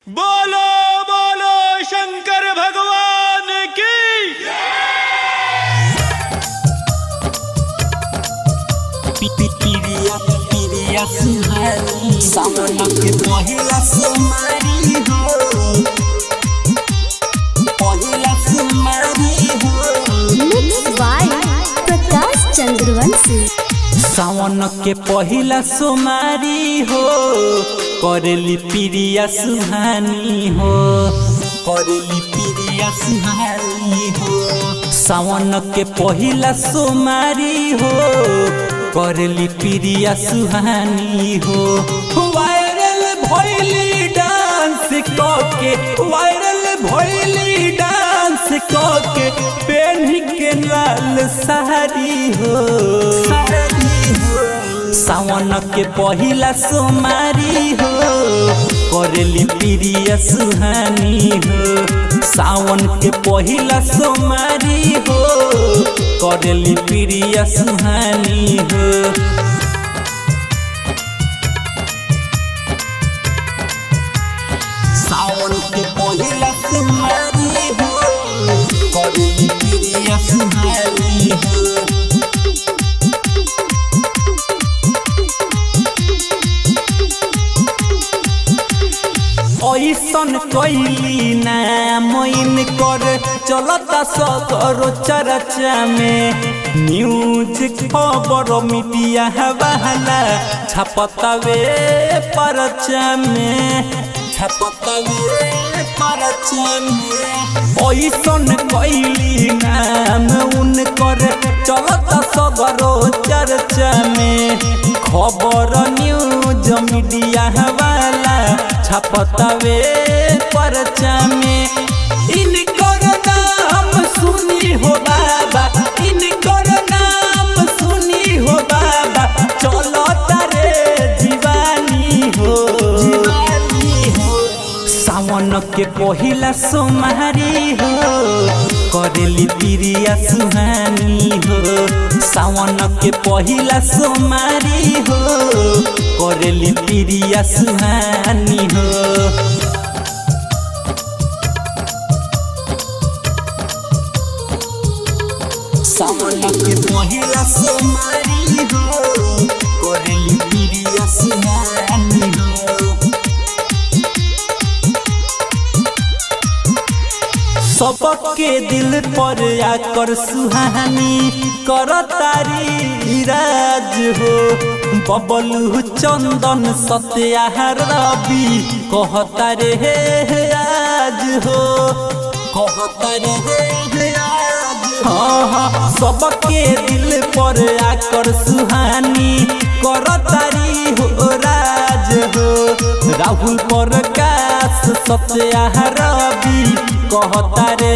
बोलो बोलो शंकर भगवान की। पिरिया सुहानी सावन के पहिला सुमारी हो, पहिला सुमारी हो। Mix by Prakash Chandravanshi. सावन के पहिला सुमारी हो, करेली पिरिया सुहानी हो, करेली पिरिया सुहानी हो। सावन के पहिला सुमारी हो, करेली पिरिया सुहानी हो। वायरल भइली डांस कके, वायरल भइली डांस कके, पेन्ही के लाल साड़ी हो। सावन के पहिला सोमारी हो, करेली पिरिया सुहानी हो। सावन के पहिला सोमारी हो, करेली पिरिया सुहानी हो। सावन के पहिला सोमारी हो, करेली पिरिया सुहानी हो। ऐसन कैली ना मोइन कर चलता सगरो चर्चा में, न्यूज खबर मीडिया वाला छपतावे परचा में, छपतावे परचा में। ऐसन कैली नाम उनकर चलता सगरो चर्चा में, खबर न्यूज मीडिया वाला छपतावे परचा में। इनकर नाम सुनी हो बाबा, इनकर नाम सुनी हो बाबा, चलो तारे जीवानी हो, जीवानी हो। सावन के पहिला सोमारी हो, करेली पिरिया सुहानी हो। सावन के पहिला सोमारी हो, करेली पिरिया सुहानी हो। सावन के पहिला सोमारी हो, करेली पिरिया सुहानी हो। सबके दिल पर आकर सुहानी करतारी राज हो। बबलू चंदन सत्या रवि कहता रे आज हो, कहता रे आज। हाँ, सबके दिल पर आकर सुहानी करतारी हो राज हो। राहुल प्रकाश सत्या रवि कहता रे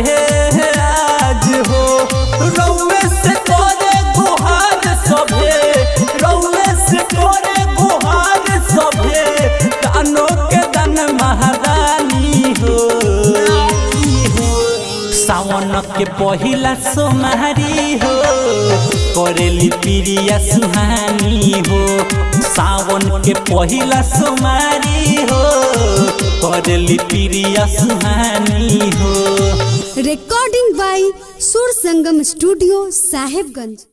आज हो। रउए से तोरे गुहार सभे, रउए से तोरे गुहार सभे, दानो के दान महारानी हो। सावन के पहिला सोमारी हो, करेली पिरिया सुहानी हो। सावन के पहिला सोमारी हो, करेली पिरिया सुहानी हो। रिकॉर्डिंग बाय सुर संगम स्टूडियो साहेबगंज।